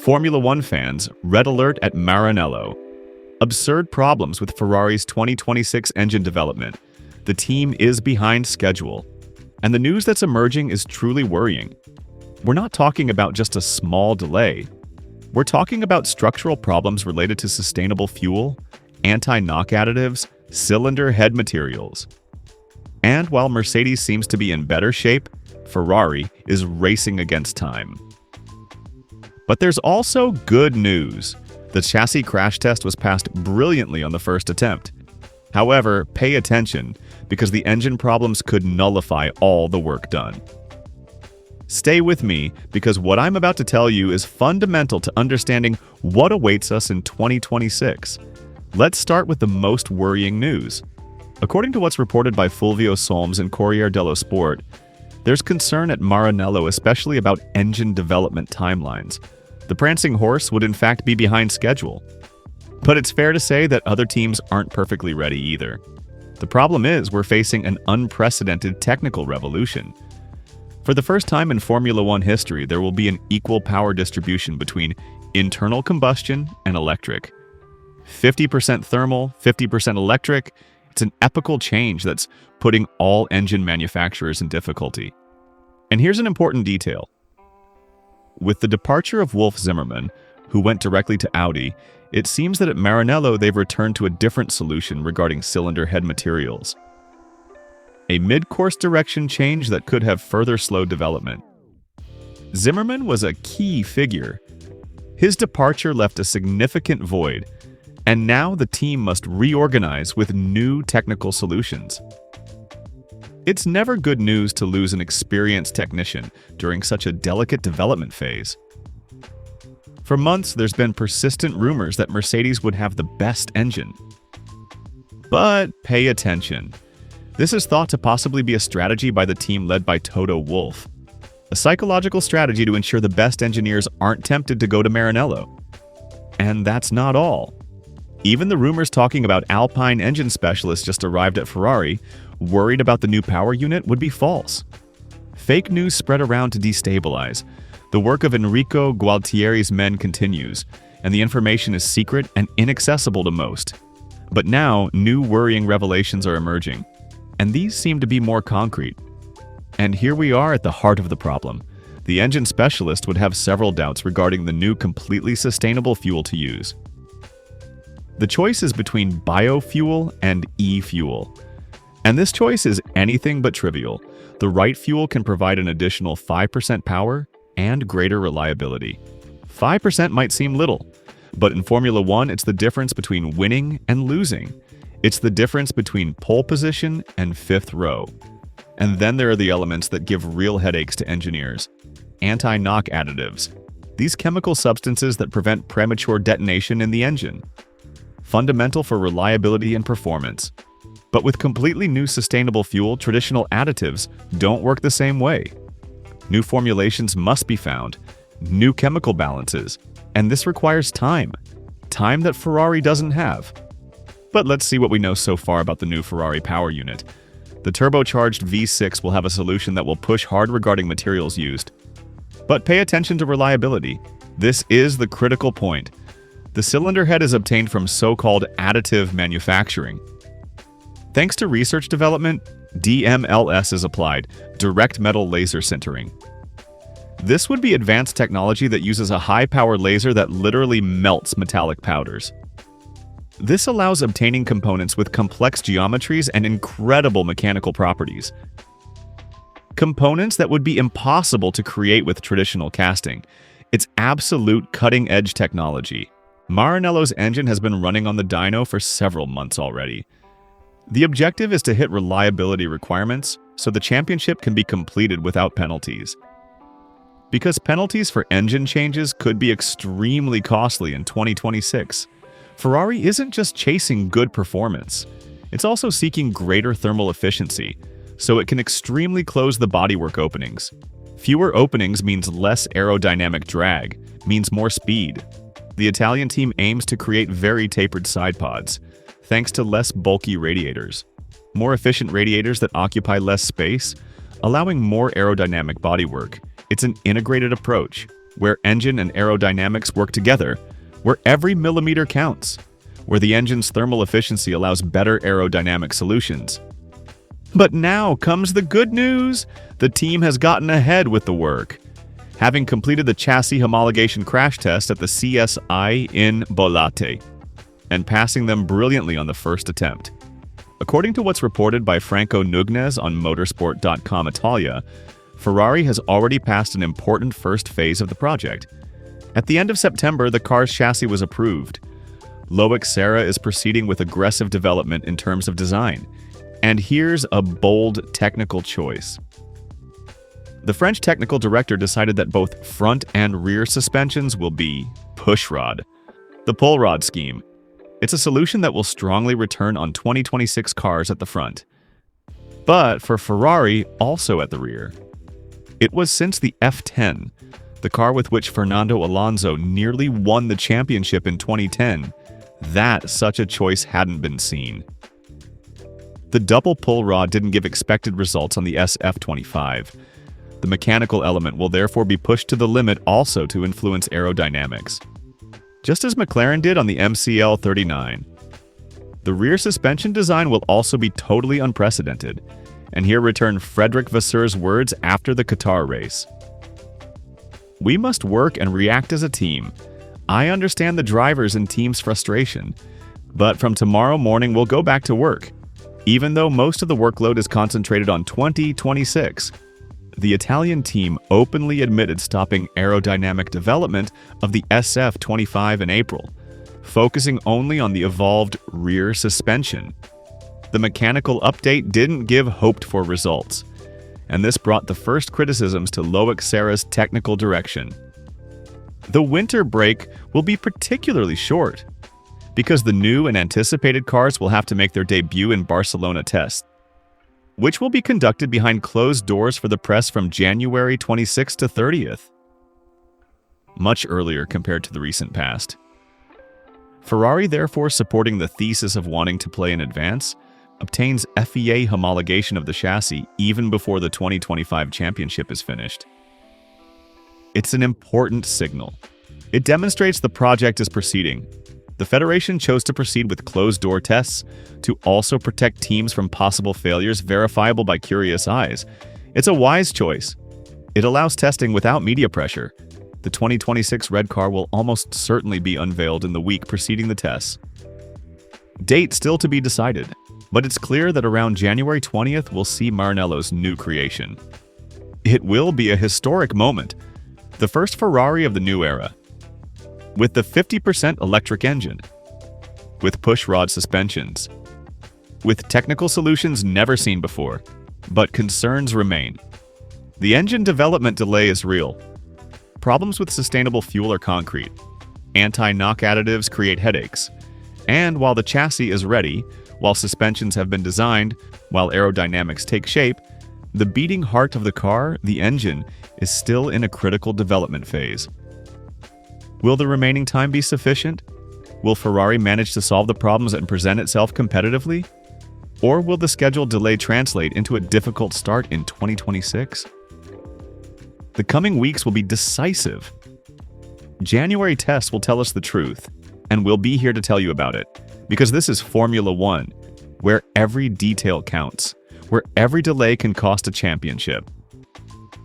Formula One fans, red alert at Maranello. Absurd problems with Ferrari's 2026 engine development. The team is behind schedule. And the news that's emerging is truly worrying. We're not talking about just a small delay. We're talking about structural problems related to sustainable fuel, anti-knock additives, cylinder head materials. And while Mercedes seems to be in better shape, Ferrari is racing against time. But there's also good news. The chassis crash test was passed brilliantly on the first attempt. However, pay attention, because the engine problems could nullify all the work done. Stay with me, because what I'm about to tell you is fundamental to understanding what awaits us in 2026. Let's start with the most worrying news. According to what's reported by Fulvio Solms in Corriere dello Sport, there's concern at Maranello, especially about engine development timelines. The prancing horse would in fact be behind schedule. But it's fair to say that other teams aren't perfectly ready either. The problem is we're facing an unprecedented technical revolution. For the first time in Formula One history, there will be an equal power distribution between internal combustion and electric. 50% thermal, 50% electric. It's an epical change that's putting all engine manufacturers in difficulty. And here's an important detail. With the departure of Wolf Zimmermann, who went directly to Audi, it seems that at Maranello they've returned to a different solution regarding cylinder head materials. A mid-course direction change that could have further slowed development. Zimmermann was a key figure. His departure left a significant void, and now the team must reorganize with new technical solutions. It's never good news to lose an experienced technician during such a delicate development phase. For months, there's been persistent rumors that Mercedes would have the best engine. But pay attention. This is thought to possibly be a strategy by the team led by Toto Wolff. A psychological strategy to ensure the best engineers aren't tempted to go to Maranello. And that's not all. Even the rumors talking about Alpine engine specialists just arrived at Ferrari, worried about the new power unit, would be false. Fake news spread around to destabilize. The work of Enrico Gualtieri's men continues, and the information is secret and inaccessible to most. But now, new worrying revelations are emerging, and these seem to be more concrete. And here we are at the heart of the problem. The engine specialist would have several doubts regarding the new completely sustainable fuel to use. The choice is between biofuel and e-fuel. And this choice is anything but trivial. The right fuel can provide an additional 5% power and greater reliability. 5% might seem little, but in Formula One, it's the difference between winning and losing. It's the difference between pole position and fifth row. And then there are the elements that give real headaches to engineers. Anti-knock additives. These chemical substances that prevent premature detonation in the engine. Fundamental for reliability and performance. But with completely new sustainable fuel, traditional additives don't work the same way. New formulations must be found, new chemical balances, and this requires time. Time that Ferrari doesn't have. But let's see what we know so far about the new Ferrari power unit. The turbocharged V6 will have a solution that will push hard regarding materials used. But pay attention to reliability. This is the critical point. The cylinder head is obtained from so-called additive manufacturing. Thanks to research development, DMLS is applied, direct metal laser sintering. This would be advanced technology that uses a high-power laser that literally melts metallic powders. This allows obtaining components with complex geometries and incredible mechanical properties. Components that would be impossible to create with traditional casting. It's absolute cutting-edge technology. Maranello's engine has been running on the dyno for several months already. The objective is to hit reliability requirements so the championship can be completed without penalties. Because penalties for engine changes could be extremely costly in 2026, Ferrari isn't just chasing good performance, it's also seeking greater thermal efficiency, so it can extremely close the bodywork openings. Fewer openings means less aerodynamic drag, means more speed. The Italian team aims to create very tapered side pods, thanks to less bulky radiators. More efficient radiators that occupy less space, allowing more aerodynamic bodywork. It's an integrated approach. where engine and aerodynamics work together, where every millimeter counts, where the engine's thermal efficiency allows better aerodynamic solutions. But now comes the good news! The team has gotten ahead with the work, having completed the chassis homologation crash test at the CSI in Bollate, and passing them brilliantly on the first attempt. According to what's reported by Franco Nugnes on motorsport.com Italia, Ferrari has already passed an important first phase of the project. At the end of September, the car's chassis was approved. Loic Serra is proceeding with aggressive development in terms of design. And here's a bold technical choice. The French technical director decided that both front and rear suspensions will be pushrod, the pull rod scheme. It's a solution that will strongly return on 2026 cars at the front, but for Ferrari also at the rear. It was since the F10, the car with which Fernando Alonso nearly won the championship in 2010, that such a choice hadn't been seen. The double pull rod didn't give expected results on the SF25. The mechanical element will therefore be pushed to the limit also to influence aerodynamics, just as McLaren did on the MCL39. The rear suspension design will also be totally unprecedented, and here return Frederic Vasseur's words after the Qatar race. "We must work and react as a team. I understand the drivers and team's frustration, but from tomorrow morning we'll go back to work, even though most of the workload is concentrated on 2026. The Italian team openly admitted stopping aerodynamic development of the SF25 in April, focusing only on the evolved rear suspension. The mechanical update didn't give hoped-for results, and this brought the first criticisms to Loic Serra's technical direction. The winter break will be particularly short, because the new and anticipated cars will have to make their debut in Barcelona tests, which will be conducted behind closed doors for the press from January 26th to 30th. Much earlier compared to the recent past. Ferrari, therefore supporting the thesis of wanting to play in advance, obtains FIA homologation of the chassis even before the 2025 championship is finished. It's an important signal. It demonstrates the project is proceeding. The Federation chose to proceed with closed-door tests to also protect teams from possible failures verifiable by curious eyes. It's a wise choice. It allows testing without media pressure. The 2026 red car will almost certainly be unveiled in the week preceding the tests. Date still to be decided, but it's clear that around January 20th we'll see Maranello's new creation. It will be a historic moment, the first Ferrari of the new era, with the 50% electric engine, with push-rod suspensions, with technical solutions never seen before, but concerns remain. The engine development delay is real. Problems with sustainable fuel are concrete. Anti-knock additives create headaches. And while the chassis is ready, while suspensions have been designed, while aerodynamics take shape, the beating heart of the car, the engine, is still in a critical development phase. Will the remaining time be sufficient? Will Ferrari manage to solve the problems and present itself competitively? Or will the scheduled delay translate into a difficult start in 2026? The coming weeks will be decisive. January tests will tell us the truth, and we'll be here to tell you about it, because this is Formula One, where every detail counts, where every delay can cost a championship.